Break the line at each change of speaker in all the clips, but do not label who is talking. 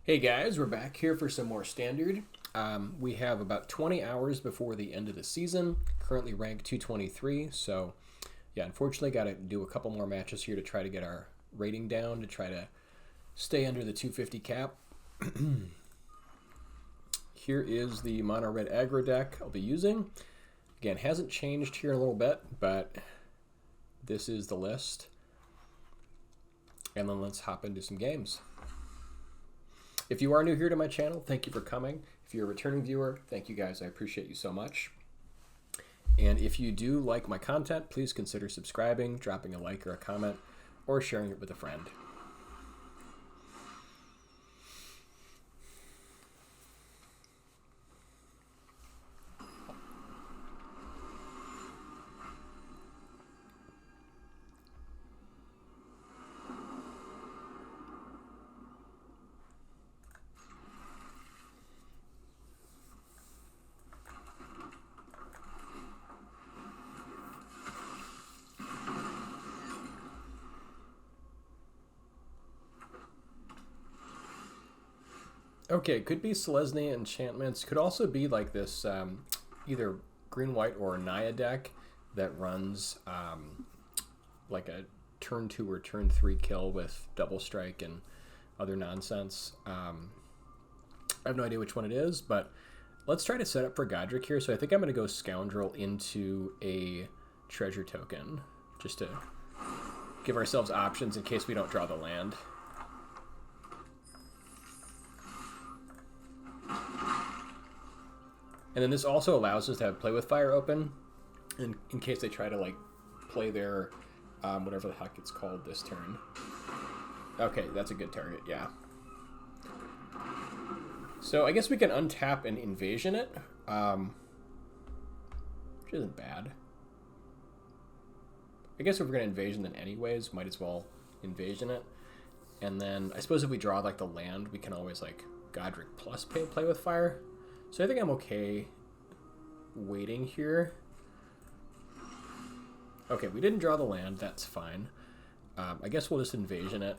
Hey guys, we're back here for some more Standard. We have about 20 hours before the end of the season. Currently ranked 223, so yeah, unfortunately got to do a couple more matches here to try to get our rating down, to try to stay under the 250 cap. Here is the mono red aggro deck I'll be using. Again, hasn't changed here in a little bit, but this is the list. And then let's hop into some games. If you are new here to my channel, thank you for coming. If you're a returning viewer, thank you guys. I appreciate you so much. And if you do like my content, please consider subscribing, dropping a like or a comment, or sharing it with a friend. Okay, could be Selesnya enchantments. Could also be like this either green-white or Naya deck that runs like a turn 2 or turn 3 kill with double strike and other nonsense. I have no idea which one it is, but let's try to set up for Godric here. So I think I'm going to go Scoundrel into a treasure token just to give ourselves options in case we don't draw the land. And then this also allows us to have Play with Fire open in case they try to like play their whatever the heck it's called this turn. Okay, that's a good target, yeah. So I guess we can untap and invasion it, which isn't bad. I guess if we're going to invasion it anyways, might as well invasion it. And then I suppose if we draw like the land, we can always like Godric plus Play with Fire. So I think I'm okay waiting here. Okay, we didn't draw the land. That's fine. I guess we'll just invasion it.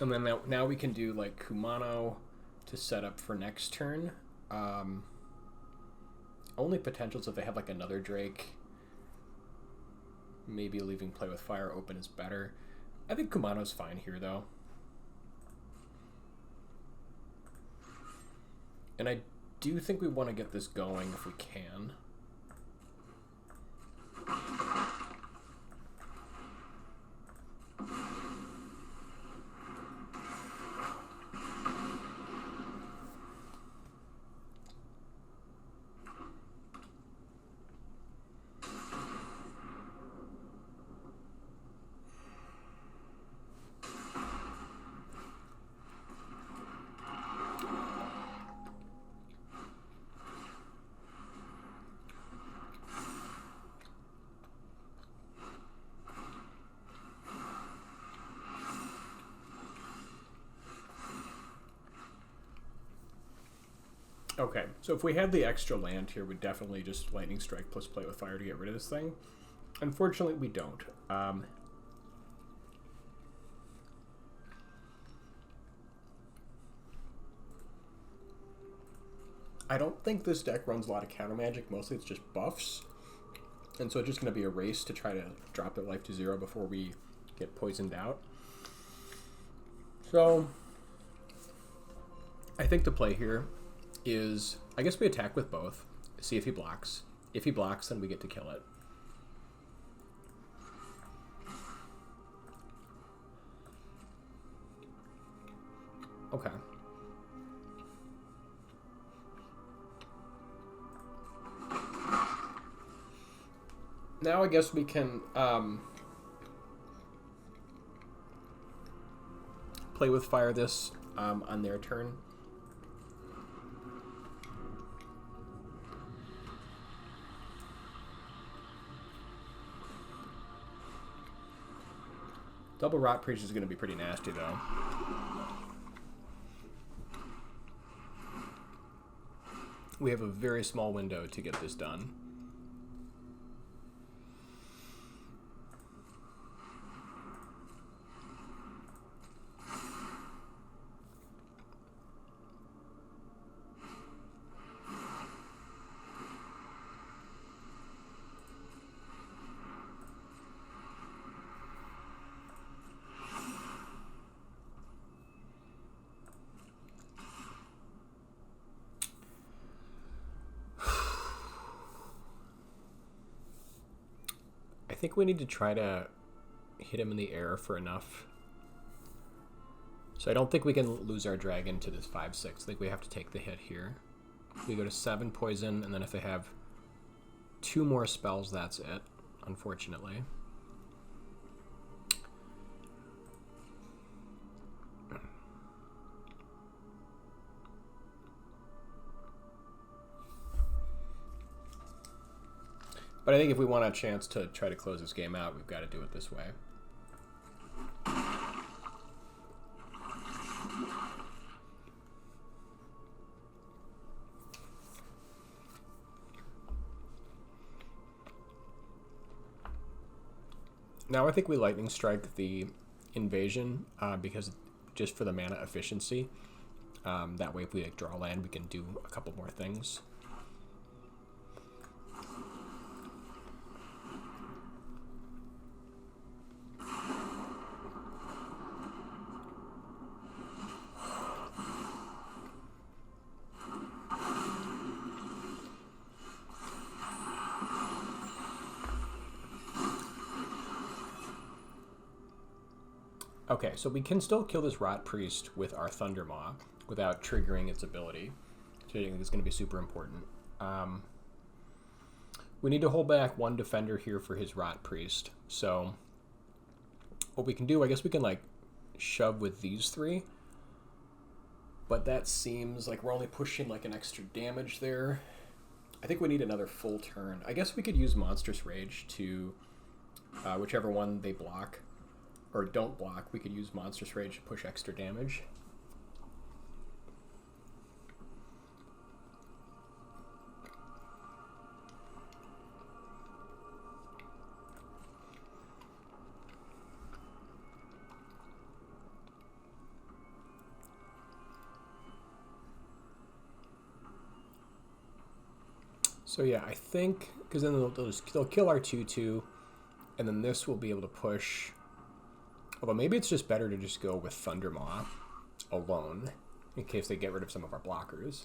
And then now we can do like Kumano to set up for next turn. Only potentials if they have like another Drake. Maybe leaving Play with Fire open is better. I think Kumano's fine here, though. And I do think we want to get this going if we can. Okay, so if we had the extra land here, we'd definitely just Lightning Strike plus Play with Fire to get rid of this thing. Unfortunately, we don't. I don't think this deck runs a lot of counter magic. Mostly it's just buffs. And so it's just going to be a race to try to drop their life to 0 before we get poisoned out. So I think the play here is, I guess we attack with both, see if he blocks. If he blocks, then we get to kill it. Okay. Now I guess we can Play with Fire this on their turn. Double Rot Preach is going to be pretty nasty, though. We have a very small window to get this done. I think we need to try to hit him in the air for enough. So I don't think we can lose our dragon to this 5/6. I think we have to take the hit here. We go to 7 poison, and then if they have 2 more spells, that's it, unfortunately. But I think if we want a chance to try to close this game out, we've got to do it this way. Now I think we lightning strike the invasion because just for the mana efficiency. That way if we like, draw land, we can do a couple more things. Okay, so we can still kill this Rot Priest with our Thunder Maw without triggering its ability, which I think is going to be super important. We need to hold back 1 defender here for his Rot Priest. So what we can do, I guess we can like shove with these 3, but that seems like we're only pushing like an extra damage there. I think we need another full turn. I guess we could use Monstrous Rage to whichever one they block. Or don't block, we could use Monstrous Rage to push extra damage. So yeah, I think, because then they'll kill our 2/2, and then this will be able to push. Although maybe it's just better to just go with Thunder Maw alone in case they get rid of some of our blockers.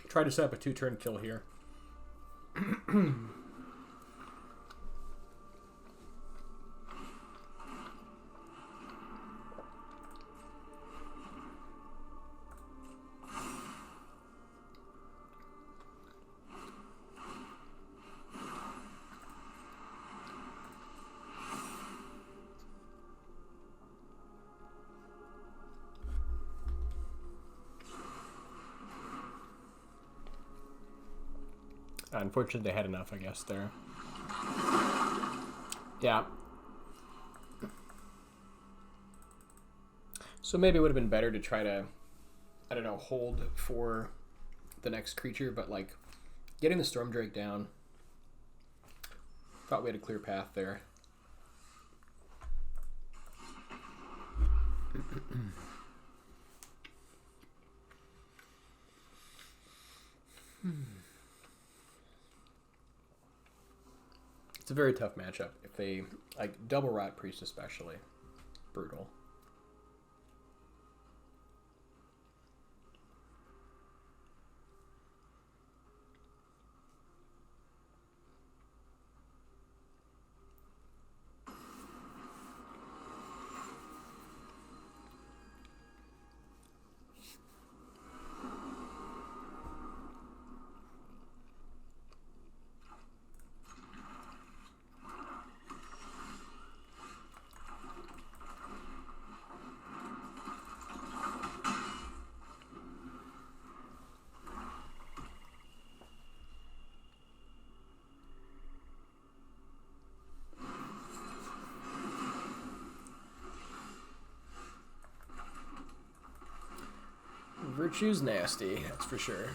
Try to set up a 2-turn kill here. Unfortunately, they had enough, I guess, there. Yeah. So maybe it would have been better to try to, I don't know, hold for the next creature, but, like, getting the Storm Drake down, thought we had a clear path there. It's a very tough matchup. If they, like, double Rot Priest especially. Brutal. Virtue's nasty, that's for sure.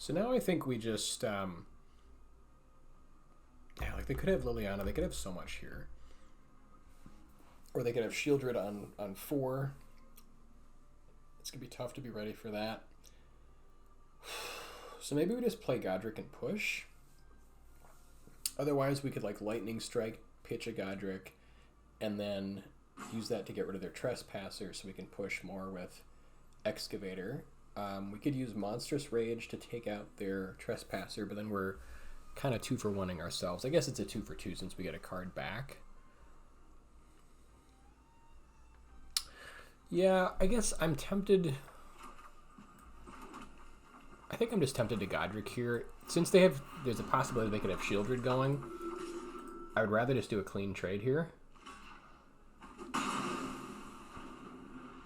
So now I think we just, yeah, like they could have Liliana. They could have so much here. Or they could have Shieldred on 4. It's going to be tough to be ready for that. So maybe we just play Godric and push. Otherwise, we could like Lightning Strike, pitch a Godric, and then use that to get rid of their Trespasser so we can push more with Excavator. We could use Monstrous Rage to take out their Trespasser, but then we're kind of 2-for-1ing ourselves. I guess it's a 2-for-2 since we get a card back. Yeah, I guess I'm tempted. I think I'm just tempted to Godric here. Since there's a possibility they could have Shieldred going, I would rather just do a clean trade here.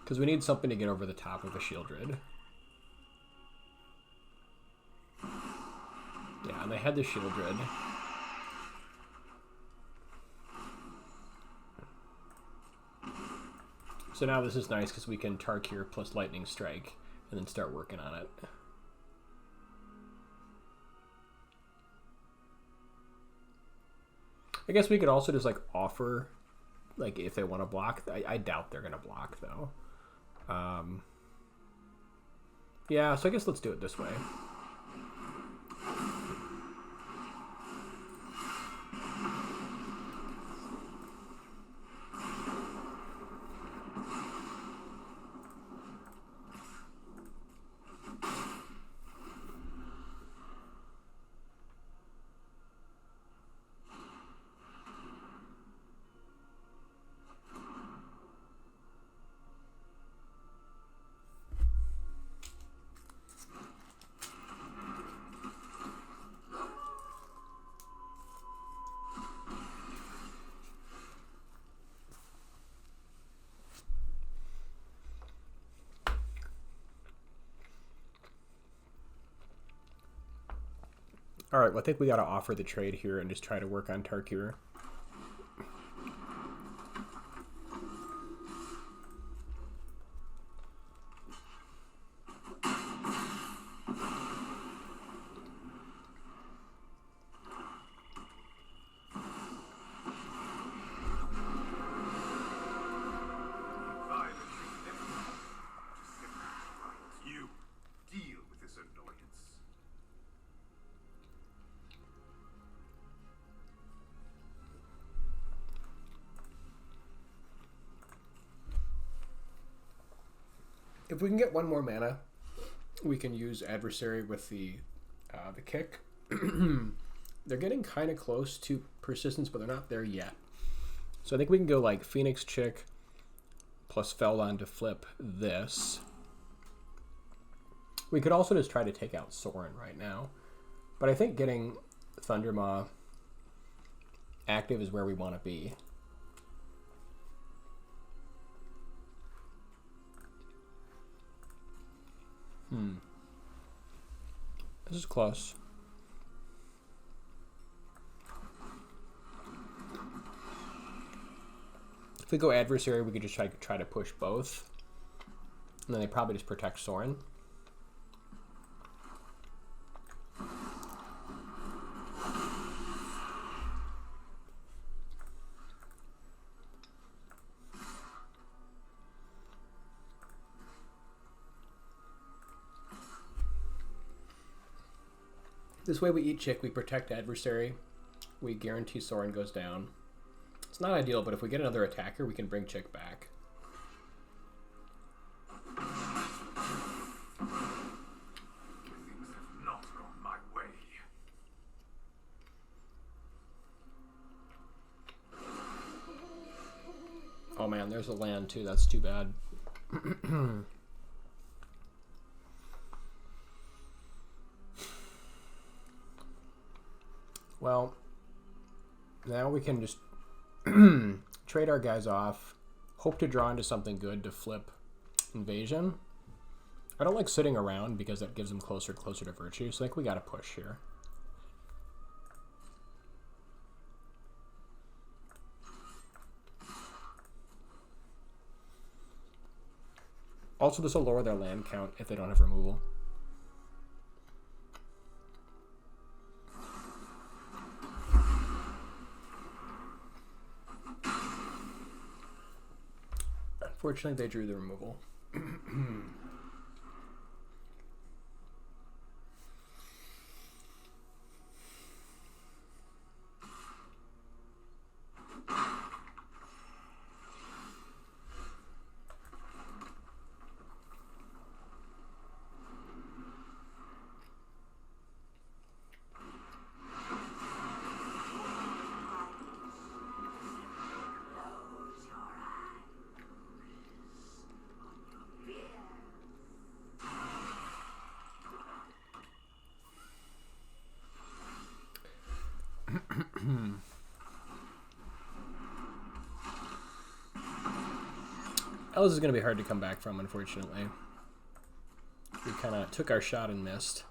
Because we need something to get over the top of a Shieldred. Yeah, and they had the Shieldred. So now this is nice because we can Tarkir plus Lightning Strike and then start working on it. I guess we could also just like offer, like if they want to block. I doubt they're going to block though. Yeah, so I guess let's do it this way. All right, well, I think we got to offer the trade here and just try to work on Tarkir. If we can get one more mana, we can use Adversary with the kick. They're getting kind of close to Persistence, but they're not there yet. So I think we can go like Phoenix Chick plus Feldon to flip this. We could also just try to take out Sorin right now. But I think getting Thundermaw active is where we want to be. This is close. If we go Adversary, we could just try to push both. And then they probably just protect Sorin. This way we eat Chick, we protect Adversary, we guarantee Sorin goes down. It's not ideal, but if we get another attacker, we can bring Chick back.
Things have not gone my way.
Oh man, there's a land too, that's too bad. Well, now we can just trade our guys off, hope to draw into something good to flip Invasion. I don't like sitting around because that gives them closer to Virtue, so I think we got to push here. Also, this will lower their land count if they don't have removal. Fortunately, they drew the removal. Ellis is going to be hard to come back from, unfortunately. We kind of took our shot and missed.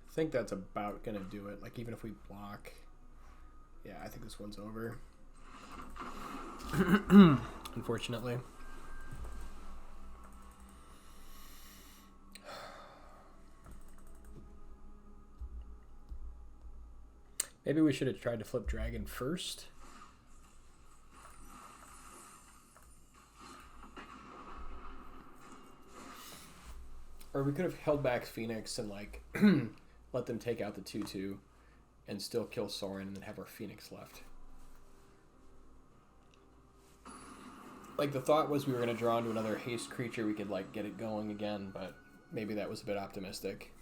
I think that's about gonna do it. Like, even if we block, yeah, I think this one's over. Unfortunately. Maybe we should have tried to flip dragon first. Or we could have held back Phoenix and, like, let them take out the 2/2 and still kill Sorin and then have our Phoenix left. Like, the thought was we were going to draw into another haste creature, we could, like, get it going again, but maybe that was a bit optimistic.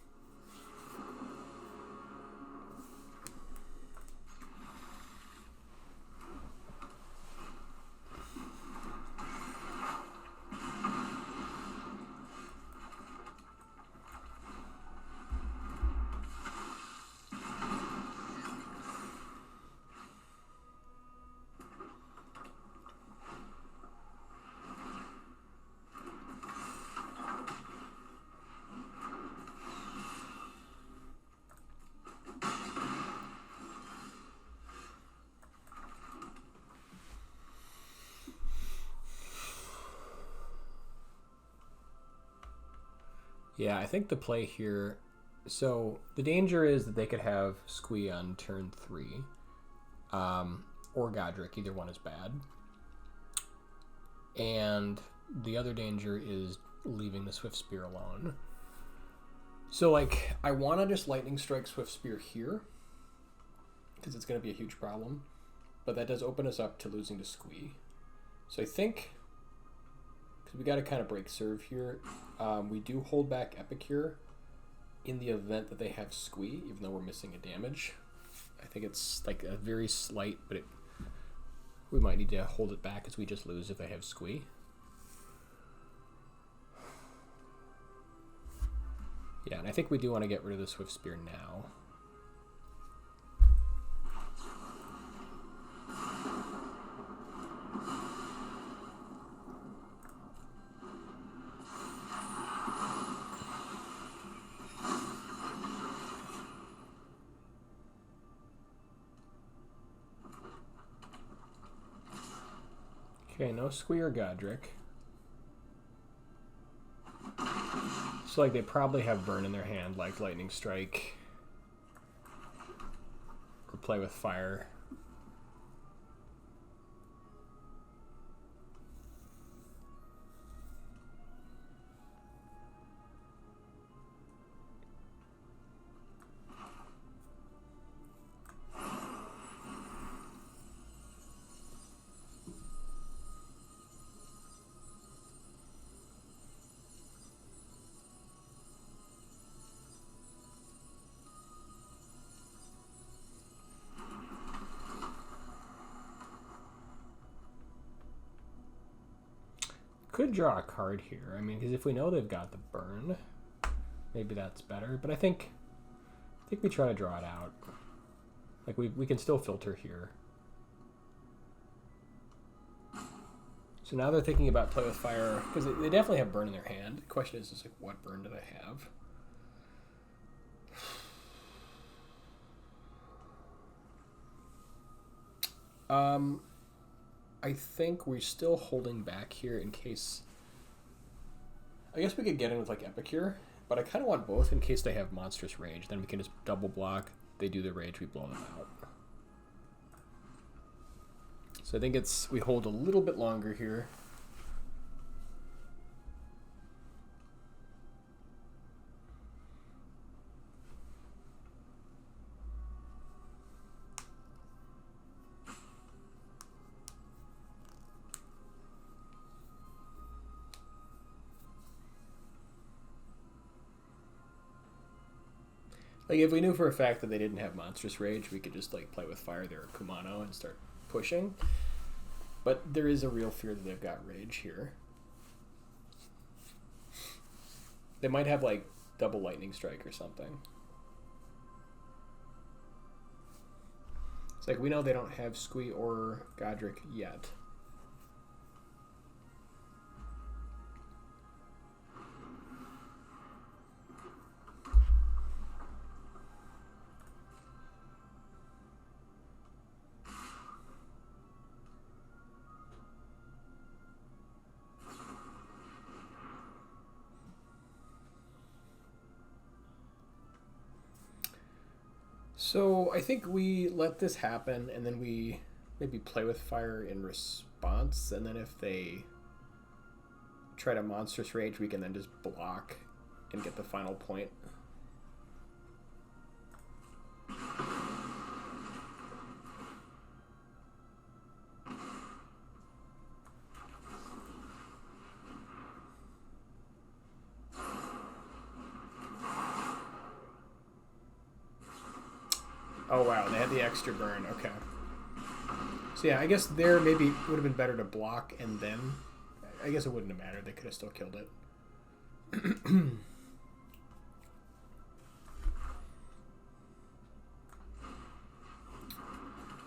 Yeah, I think the play here... So, the danger is that they could have Squee on turn 3. Or Godric. Either one is bad. And the other danger is leaving the Swift Spear alone. So, like, I want to just Lightning Strike Swift Spear here. Because it's going to be a huge problem. But that does open us up to losing to Squee. So I think... we got to kind of break serve here. We do hold back Epicure in the event that they have Squee, even though we're missing a damage. I think it's like a very slight, but we might need to hold it back as we just lose if they have Squee. Yeah, and I think we do want to get rid of the Swift Spear now. Okay, no Squee or Godric. So, like, they probably have Burn in their hand, like Lightning Strike. Or play with Fire. Could draw a card here. I mean, because if we know they've got the burn, maybe that's better. But I think we try to draw it out. Like we can still filter here. So now they're thinking about play with fire, because they definitely have burn in their hand. The question is like, what burn did I have? I think we're still holding back here in case... I guess we could get in with like Epicure, but I kind of want both in case they have Monstrous Rage. Then we can just double block. They do their rage, we blow them out. So I think we hold a little bit longer here. Like, if we knew for a fact that they didn't have Monstrous Rage, we could just, like, play with fire their Kumano and start pushing. But there is a real fear that they've got Rage here. They might have, like, double Lightning Strike or something. It's like, we know they don't have Squee or Godric yet. So I think we let this happen, and then we maybe play with fire in response, and then if they try to Monstrous Rage, we can then just block and get the final point. Oh wow, they had the extra burn, okay. So yeah, I guess there maybe would have been better to block and then... I guess it wouldn't have mattered, they could have still killed it.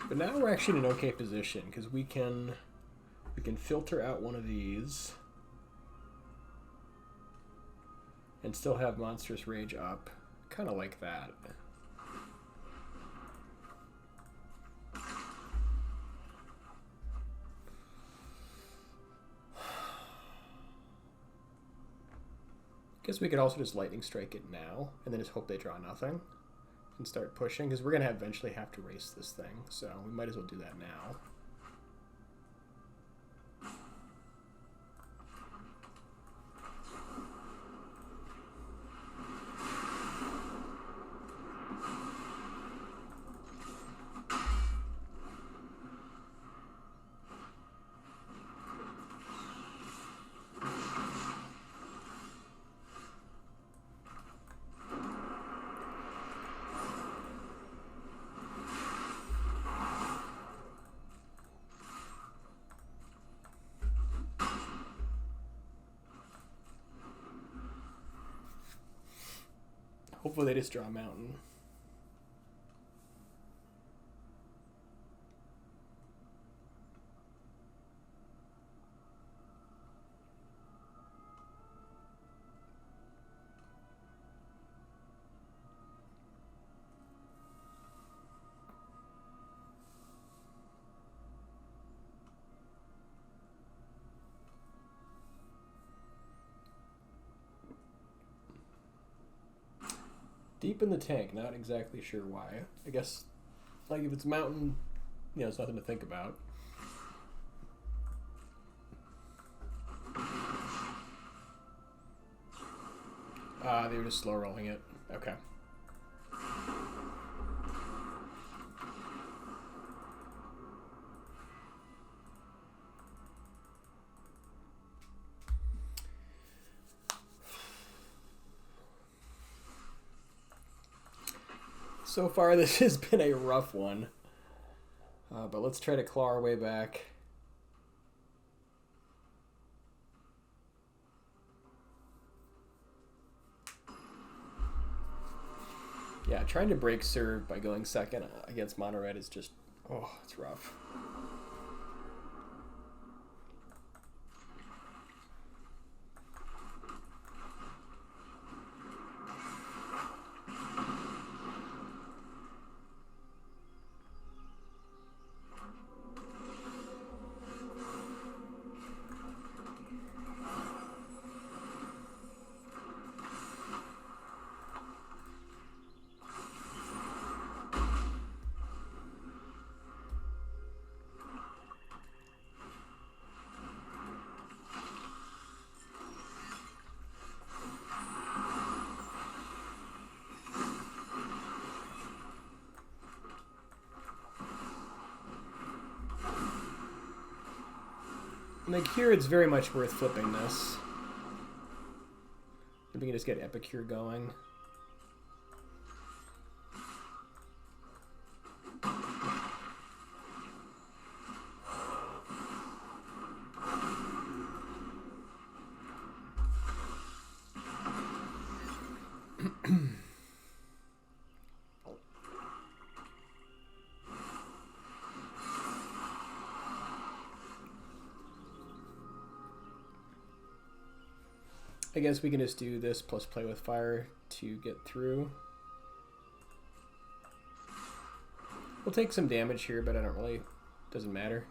But now we're actually in an okay position, because we can filter out one of these and still have Monstrous Rage up. Kind of like that. Guess we could also just Lightning Strike it now, and then just hope they draw nothing, and start pushing, because we're going to eventually have to race this thing, so we might as well do that now. Hopefully they just draw a mountain. Deep in the tank, not exactly sure why. I guess, like, if it's mountain, you know, it's nothing to think about. They were just slow rolling it. Okay. So far, this has been a rough one, but let's try to claw our way back. Yeah, trying to break serve by going second against mono red is just, oh, it's rough. Like here, it's very much worth flipping this. If we can just get Epicure going. I guess we can just do this plus play with fire to get through. We'll take some damage here, but I don't really, doesn't matter.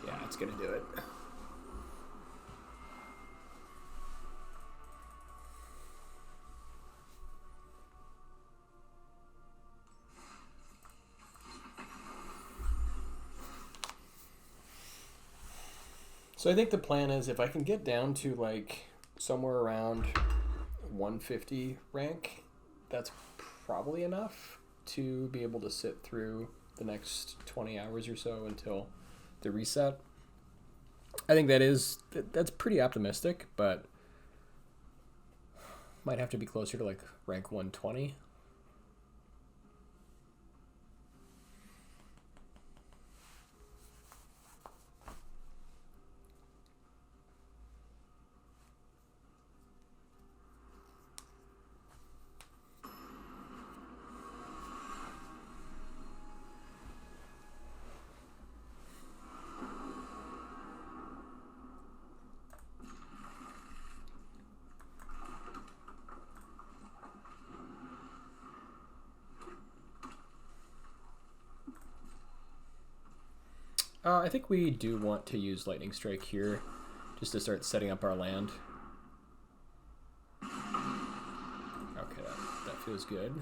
Yeah, it's gonna do it. So I think the plan is if I can get down to like somewhere around 150 rank, that's probably enough to be able to sit through the next 20 hours or so until the reset. I think that's pretty optimistic, but might have to be closer to like rank 120. I think we do want to use Lightning Strike here just to start setting up our land. Okay, that feels good.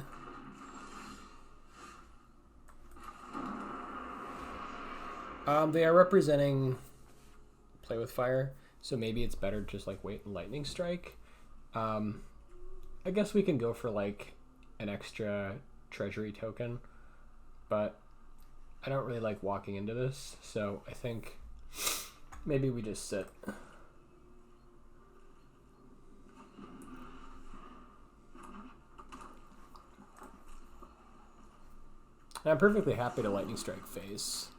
They are representing play with fire, so maybe it's better just like wait and Lightning Strike. I guess we can go for like an extra treasury token, but I don't really like walking into this, so I think maybe we just sit. And I'm perfectly happy to Lightning Strike face.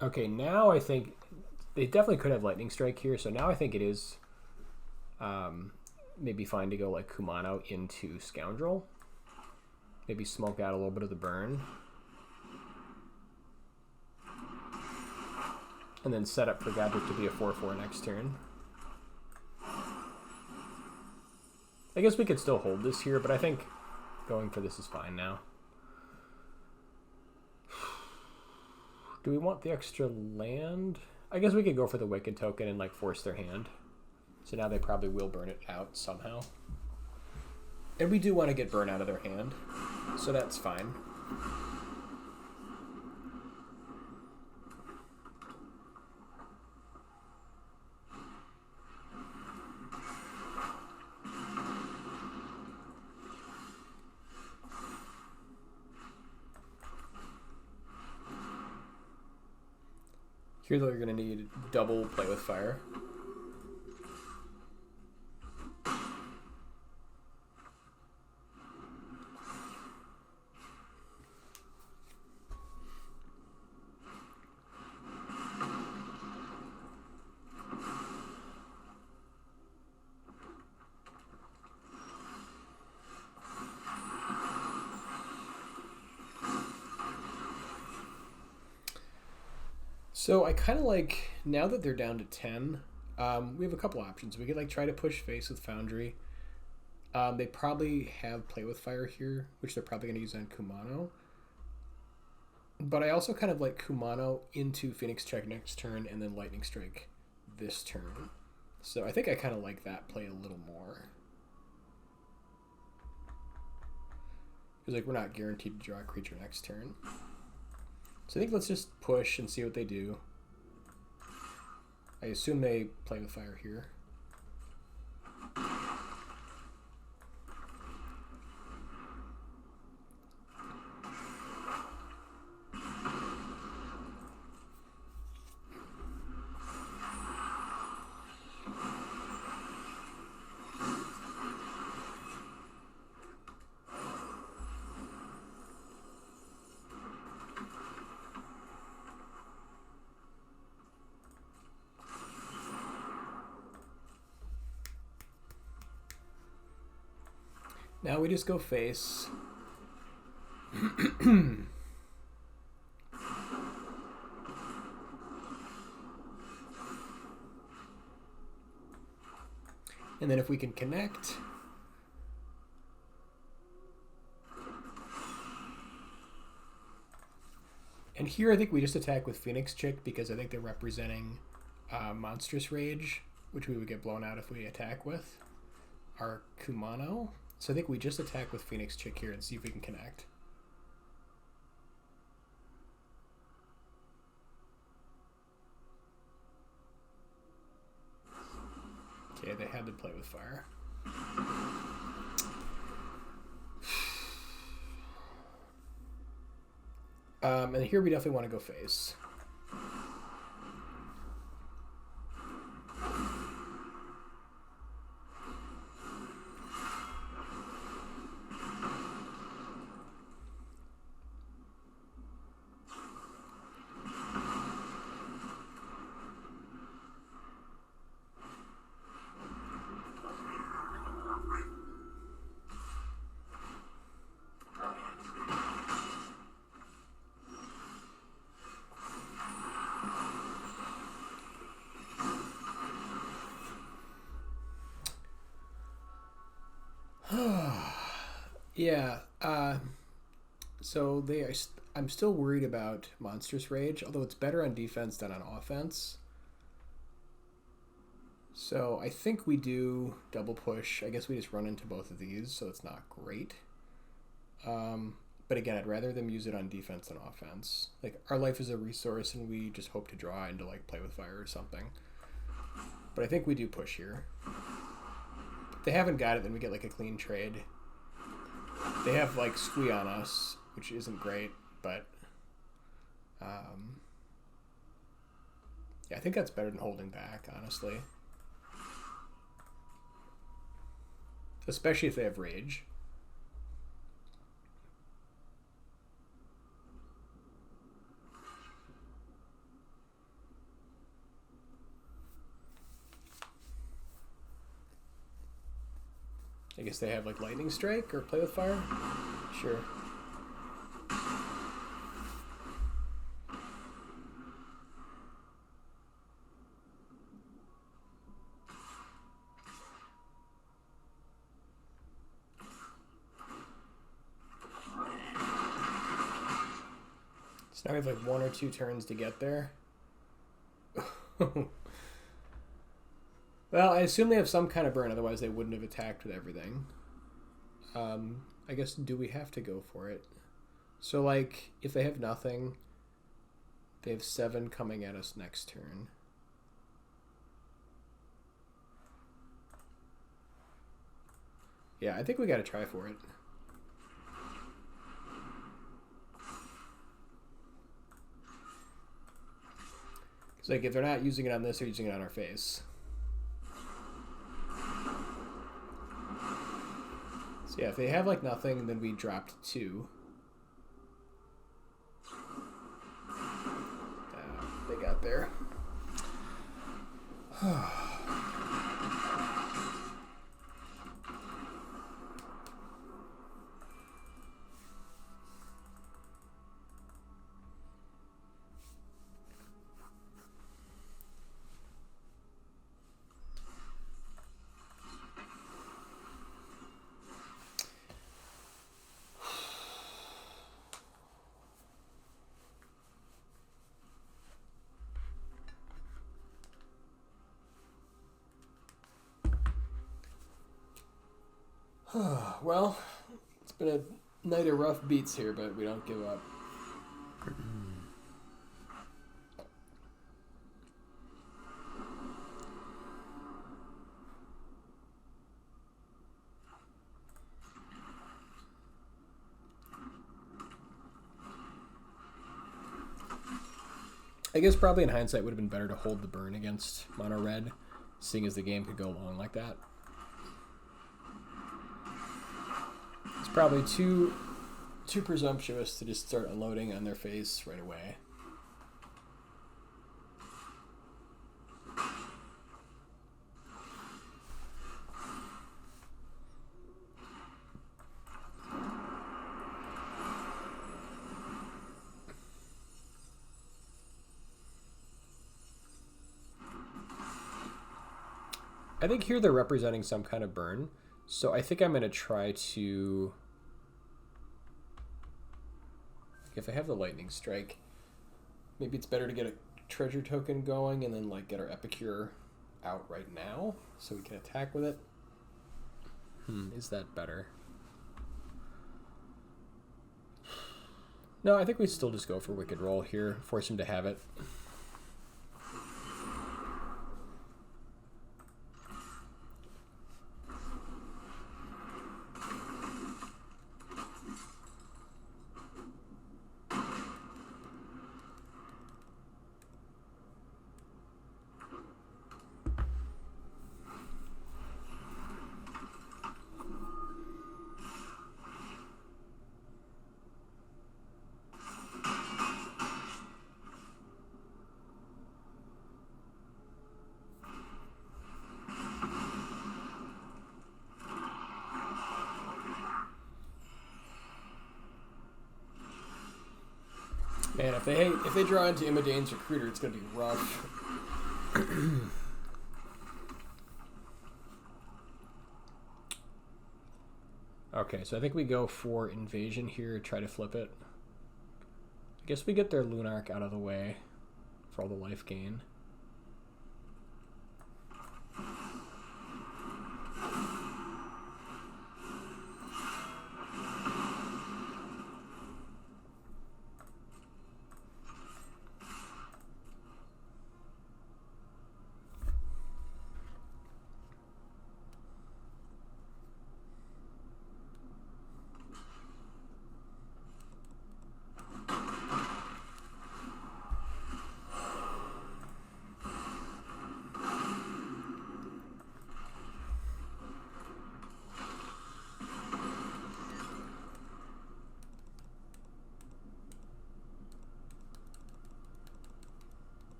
Okay, now I think they definitely could have Lightning Strike here, so now I think it is maybe fine to go like Kumano into Scoundrel. Maybe smoke out a little bit of the burn. And then set up for Gadget to be a 4/4 next turn. I guess we could still hold this here, but I think going for this is fine now. Do we want the extra land? I guess we could go for the Wicked token and like force their hand. So now they probably will burn it out somehow. And we do want to get burn out of their hand, so that's fine. Here they're going to need double play with fire. So I kind of like, now that they're down to 10, we have a couple options. We could like try to push face with Foundry. They probably have play with fire here, which they're probably going to use on Kumano. But I also kind of like Kumano into Phoenix Check next turn and then Lightning Strike this turn. So I think I kind of like that play a little more. Because like we're not guaranteed to draw a creature next turn. So I think let's just push and see what they do. I assume they play with fire here. Now we just go face. And then if we can connect. And here I think we just attack with Phoenix Chick because I think they're representing Monstrous Rage, which we would get blown out if we attack with our Kumano. So I think we just attack with Phoenix Chick here and see if we can connect. Okay, they had to play with fire. And here we definitely want to go face. Yeah, so I'm still worried about Monstrous Rage, although it's better on defense than on offense. So I think we do double push. I guess we just run into both of these, so it's not great. But again, I'd rather them use it on defense than offense. Like, our life is a resource, and we just hope to draw into, like, play with fire or something. But I think we do push here. If they haven't got it, then we get, like, a clean trade. They have, like, Squee on us, which isn't great, but... yeah, I think that's better than holding back, honestly. Especially if they have Rage. I guess they have like Lightning Strike or Play with Fire? Sure. So now we have like 1 or 2 turns to get there. Well, I assume they have some kind of burn, otherwise they wouldn't have attacked with everything. I guess, do we have to go for it? So, like, if they have nothing, they have 7 coming at us next turn. Yeah, I think we gotta try for it. Because like if they're not using it on this, they're using it on our face. So yeah, if they have like nothing, then we dropped 2. They got there. Well, it's been a night of rough beats here, but we don't give up. I guess probably in hindsight would have been better to hold the burn against mono red, seeing as the game could go long like that. It's probably too presumptuous to just start unloading on their face right away. I think here they're representing some kind of burn, so I think I'm going to try to... If I have the lightning strike, maybe it's better to get a treasure token going and then like get our epicure out right now so we can attack with it. Is that better? No, I think we still just go for Wicked Roll here, force him to have it. Man, if they draw into Imidane's Recruiter, it's gonna be rough. Okay, so I think we go for Invasion here, try to flip it. I guess we get their Lunarch out of the way for all the life gain.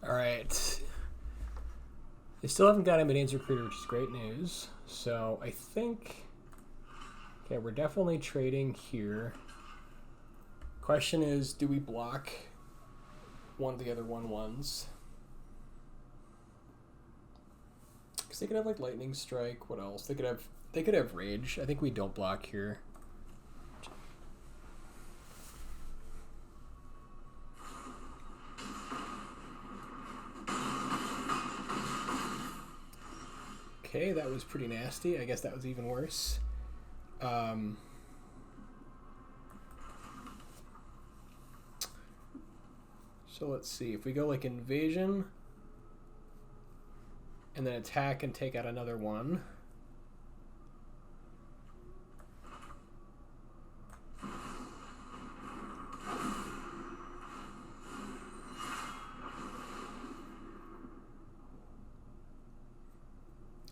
Alright. They still haven't got Imidane's Recruiter, which is great news. So I think... Okay, we're definitely trading here. Question is, do we block one of the other 1/1s? Because they could have like Lightning Strike. What else? They could have Rage. I think we don't block here. Okay, that was pretty nasty. I guess that was even worse. So let's see. If we go like Invasion, and then attack and take out another one.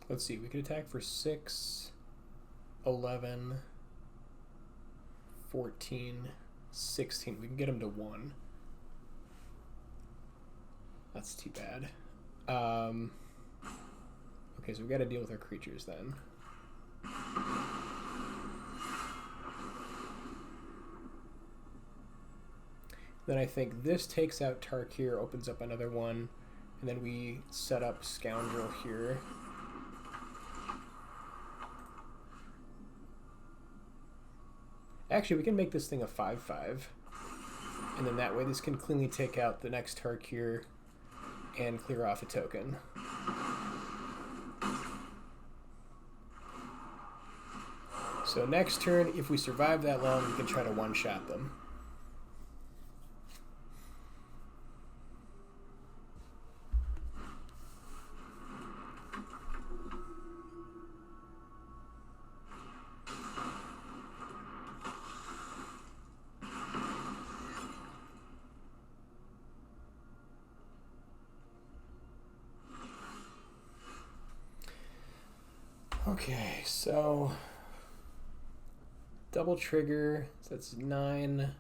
Let's see, we could attack for 6, 11, 14, 16. We can get him to 1. That's too bad. Okay, so we got to deal with our creatures then. Then I think this takes out Tarkir, opens up another one, and then we set up Scoundrel here. Actually, we can make this thing a 5/5, and then that way this can cleanly take out the next Tarkir and clear off a token. So next turn, if we survive that long, we can try to one-shot them. Okay, so double trigger, so that's 9,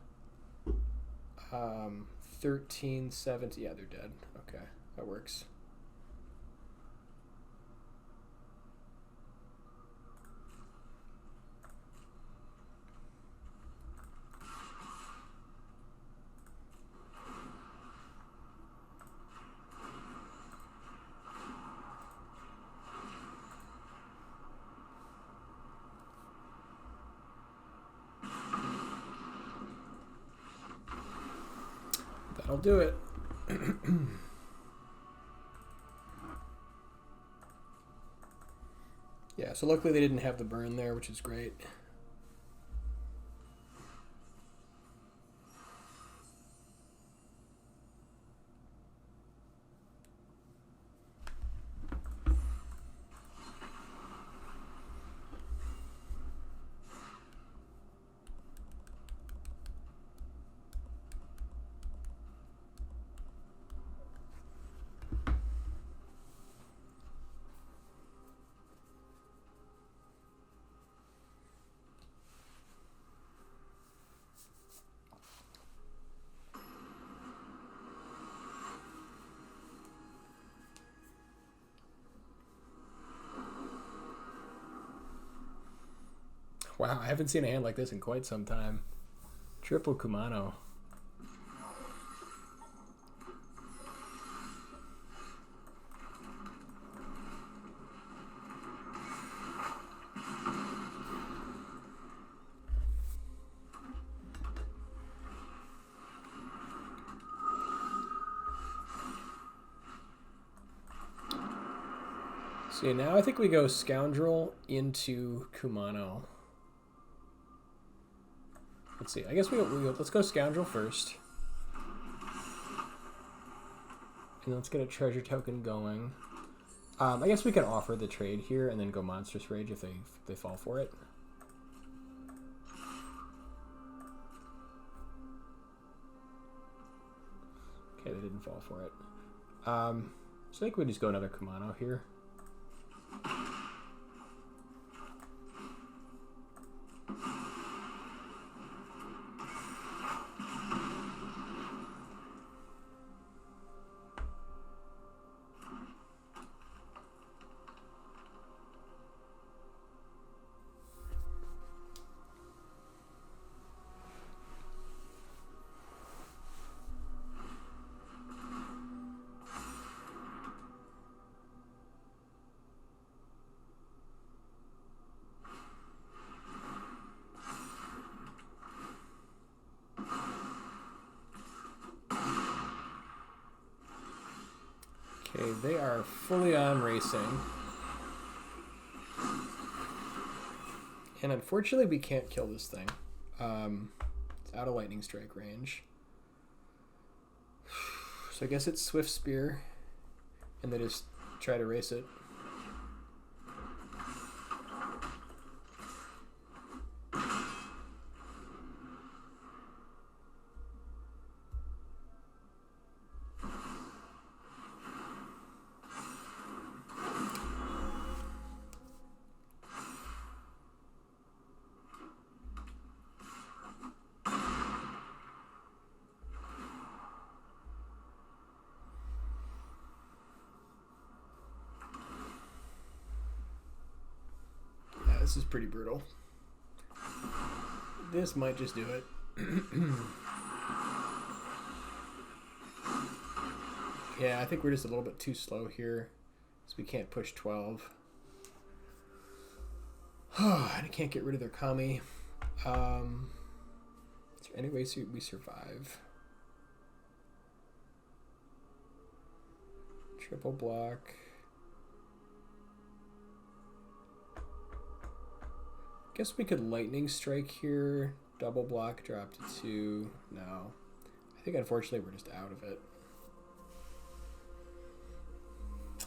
13, 17, yeah, they're dead. Okay, that works. That'll do it. Yeah, so luckily they didn't have the burn there, which is great. Wow, I haven't seen a hand like this in quite some time. Triple Kumano. See, now I think we go Scoundrel into Kumano. Let's see. I guess let's go Scoundrel first. And let's get a treasure token going. I guess we can offer the trade here and then go Monstrous Rage if they fall for it. Okay, they didn't fall for it. So I think we just go another Kumano here. Okay, they are fully on racing. And unfortunately, we can't kill this thing. It's out of lightning strike range. So I guess it's Swift Spear. And they just try to race it. This is pretty brutal. This might just do it. Yeah, I think we're just a little bit too slow here, so we can't push 12. I can't get rid of their Kami. Is there any way we survive? Triple block. Guess we could lightning strike here. Double block, drop to 2. No. I think unfortunately we're just out of it.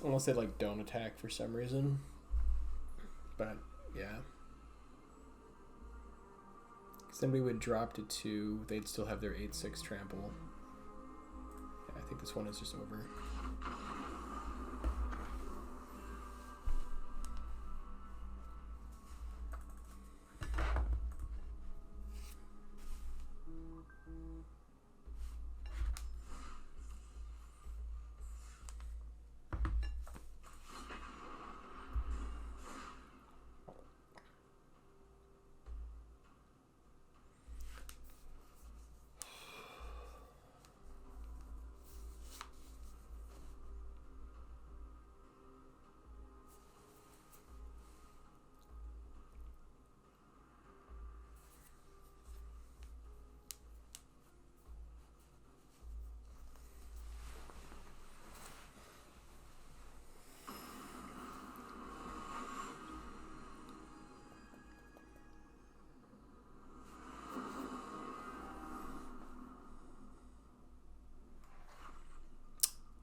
Unless they like don't attack for some reason. But yeah. Because then we would drop to 2. They'd still have their 8/6 trample. Yeah, I think this one is just over.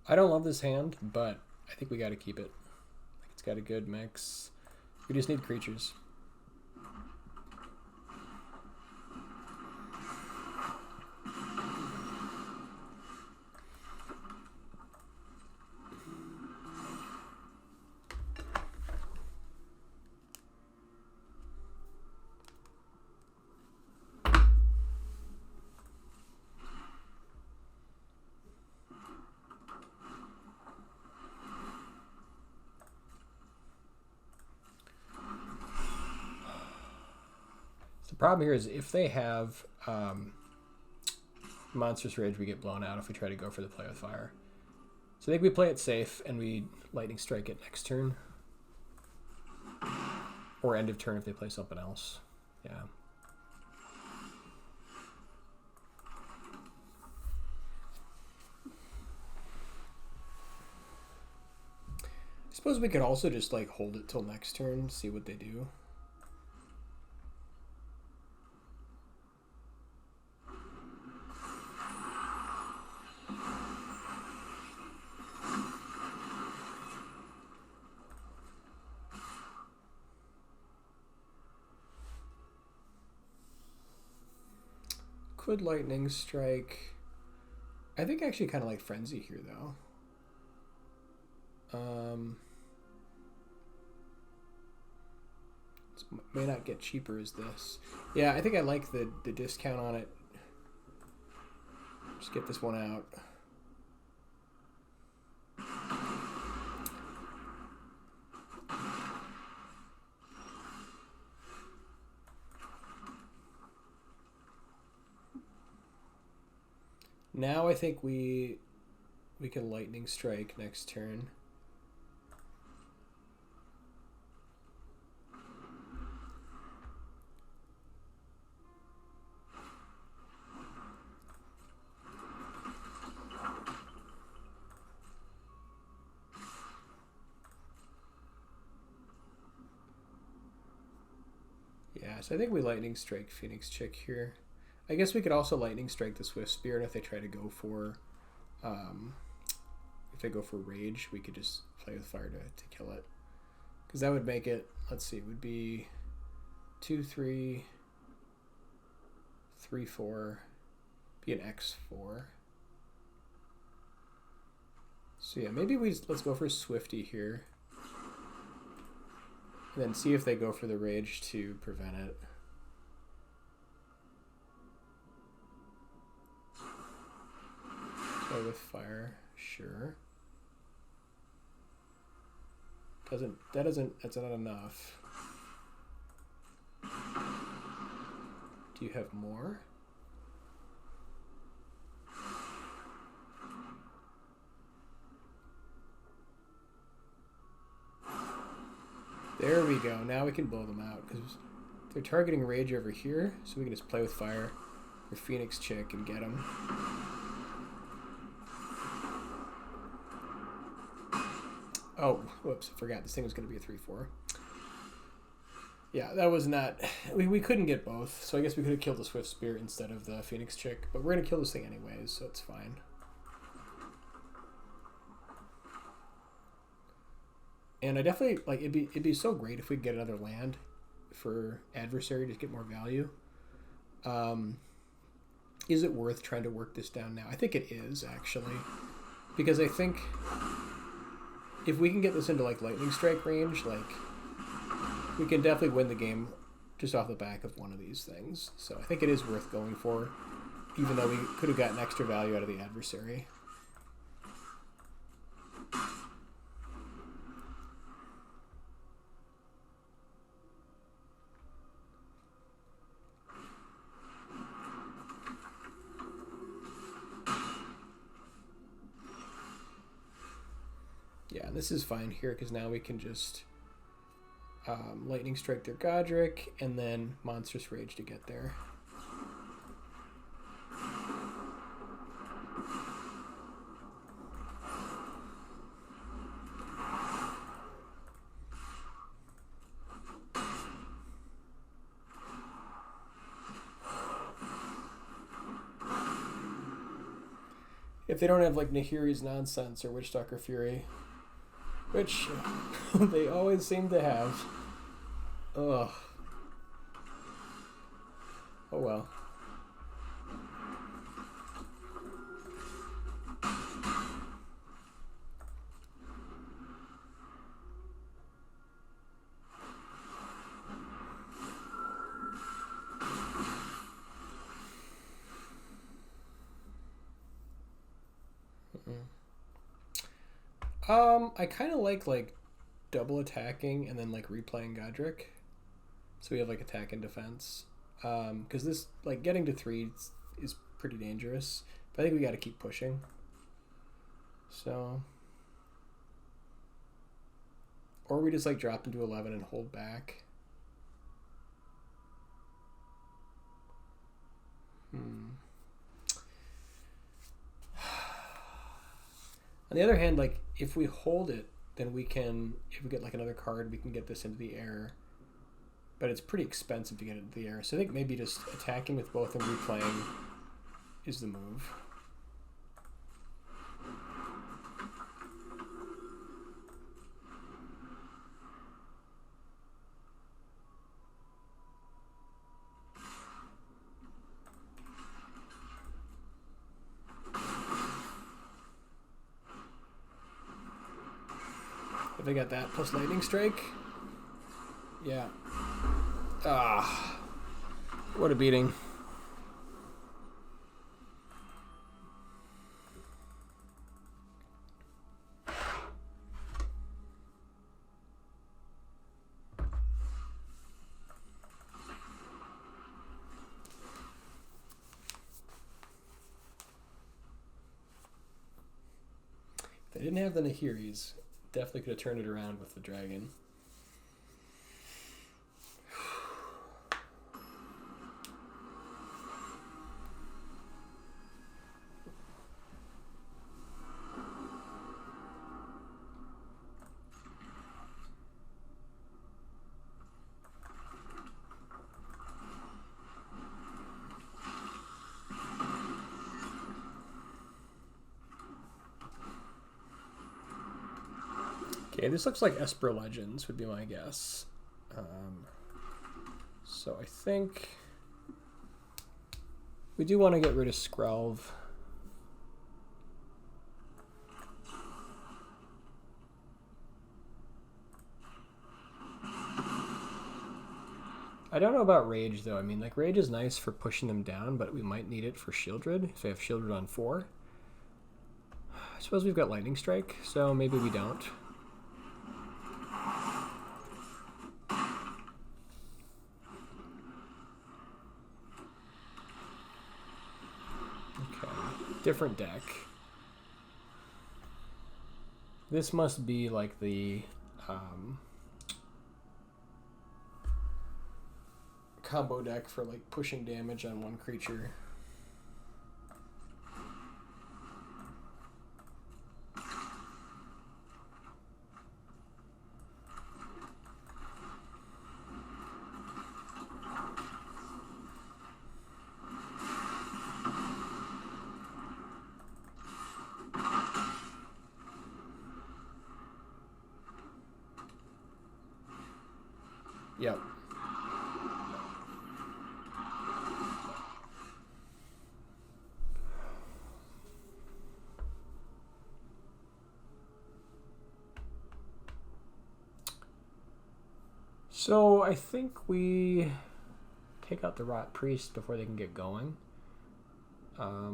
I don't love this hand, but I think we got to keep it. It's got a good mix. We just need creatures. The problem here is if they have Monstrous Rage, we get blown out if we try to go for the play with fire. So I think we play it safe and we lightning strike it next turn. Or end of turn if they play something else. Yeah. I suppose we could also just like hold it till next turn, see what they do. Could lightning strike. I think I actually kind of like frenzy here though. May not get cheaper as this. Yeah, I think I like the discount on it. Just get this one out. Now I think we can lightning strike next turn. Yeah, so I think we lightning strike Phoenix Chick here. I guess we could also lightning strike the Swift Spear if they try to go for
they go for rage, we could just play with fire to kill it. Because that would make it, let's see, it would be 2, 3, 3, 4, be an X4. So yeah, maybe let's go for Swifty here. And then see if they go for the rage to prevent it. Play with fire, sure. That's not enough. Do you have more? There we go. Now we can blow them out because they're targeting rage over here, so we can just play with fire for Phoenix Chick and get them. Oh, whoops, I forgot. This thing was going to be a 3/4. Yeah, that was not... We couldn't get both, so I guess we could have killed the Swift Spear instead of the Phoenix Chick. But we're going to kill this thing anyways, so it's fine. And I definitely... like, it'd be so great if we could get another land for Adversary to get more value. Is it worth trying to work this down now? I think it is, actually. Because I think... if we can get this into like lightning strike range, like we can definitely win the game just off the back of one of these things. So I think it is worth going for, even though we could have gotten extra value out of the Adversary. Yeah, this is fine here because now we can just lightning strike their Godric and then monstrous rage to get there. If they don't have like Nahiri's Nonsense or Witchstalker Fury, which they always seem to have. Ugh. Oh well. I kind of like double attacking and then like replaying Godric, so we have like attack and defense. Because this like getting to 3 is pretty dangerous, but I think we got to keep pushing. So, or we just like drop into 11 and hold back. On the other hand, like if we hold it, then we can, if we get like another card, we can get this into the air. But it's pretty expensive to get it into the air. So I think maybe just attacking with both and replaying is the move. If I got that plus lightning strike, yeah. Ah, what a beating. If they didn't have the Nahiris, definitely could have turned it around with the dragon.
Okay, this looks like Esper Legends would be my guess. So I think we do want to get rid of Skrelv. I don't know about Rage, though. I mean, like, Rage is nice for pushing them down, but we might need it for Shieldred if I have Shieldred on 4. I suppose we've got Lightning Strike, so maybe we don't. Okay, different deck. This must be like the combo deck for like pushing damage on one creature. Yep. So I think we take out the Rot Priest before they can get going. I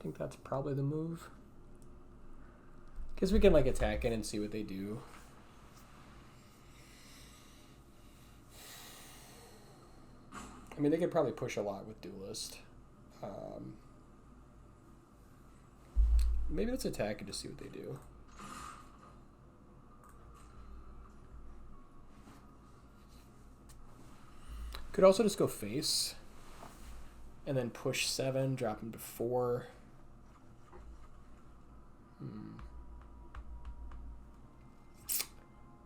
think that's probably the move. Because we can like attack it and see what they do. I mean, they could probably push a lot with Duelist. Maybe let's attack and just see what they do. Could also just go face. And then push 7, drop him to 4.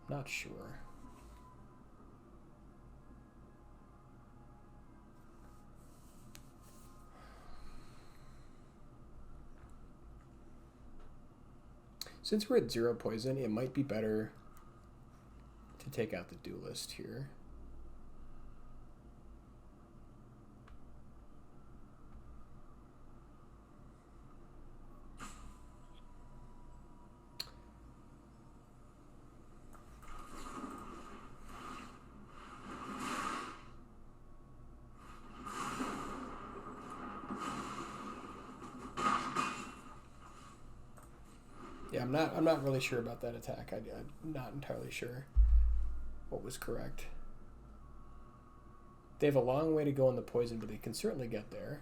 Not sure. Since we're at 0 poison, it might be better to take out the Duelist here. Yeah, I'm not really sure about that attack. I'm not entirely sure what was correct. They have a long way to go on the poison, but they can certainly get there.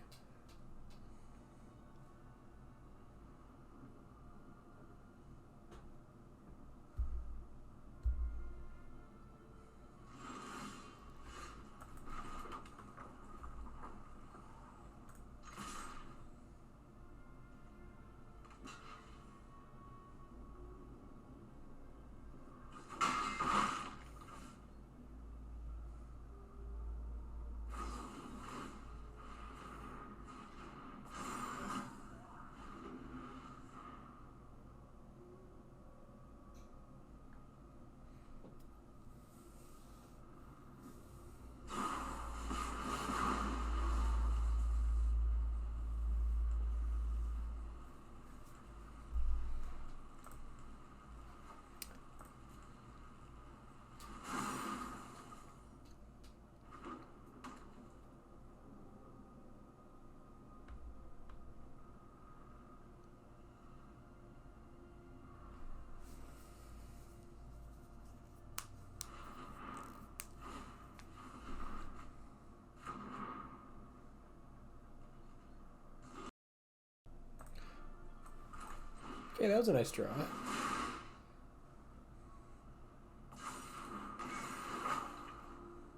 Okay, that was a nice draw.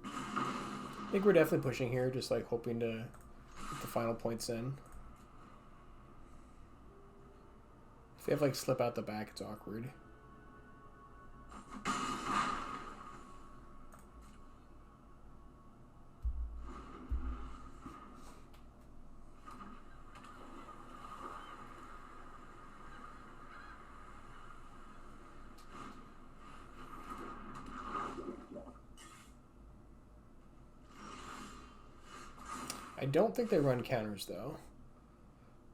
I think we're definitely pushing here, just like hoping to get the final points in. If they have like slip out the back, it's awkward.
I don't think they run counters, though.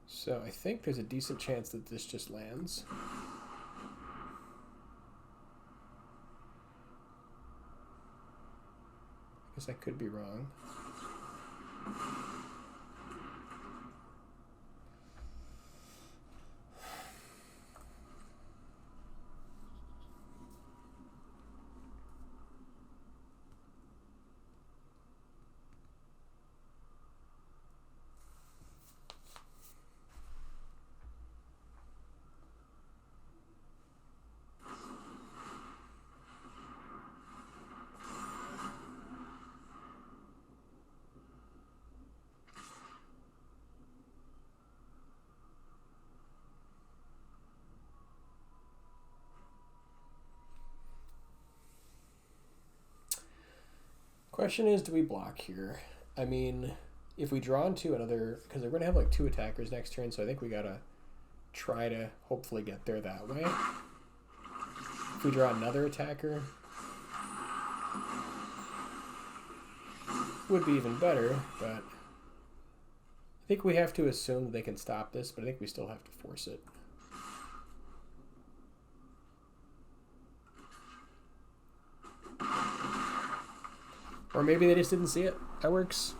So I think there's a decent chance that this just lands. I guess I could be wrong. Question is, do we block here? I mean, if we draw into another, because they're going to have like 2 attackers next turn, so I think we got to try to hopefully get there that way. If we draw another attacker, would be even better, but I think we have to assume that they can stop this, but I think we still have to force it. Or maybe they just didn't see it. That works.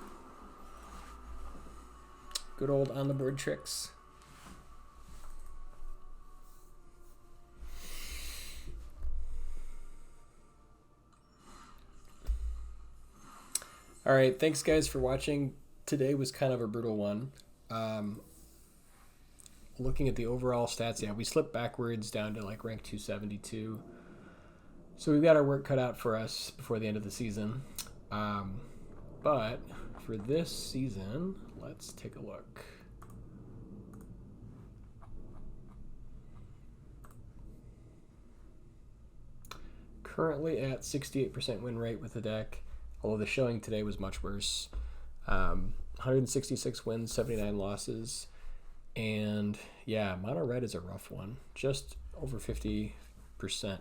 Good old on the board tricks. All right, thanks guys for watching. Today was kind of a brutal one. Looking at the overall stats, yeah, we slipped backwards down to like rank 272. So we've got our work cut out for us before the end of the season. But for this season, let's take a look. Currently at 68% win rate with the deck, although the showing today was much worse. 166 wins, 79 losses. And yeah, mono red is a rough one. Just over 50%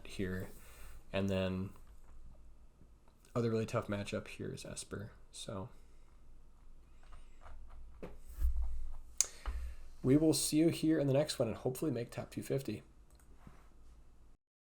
here. And then other really tough matchup here is Esper. So we will see you here in the next one and hopefully make top 250.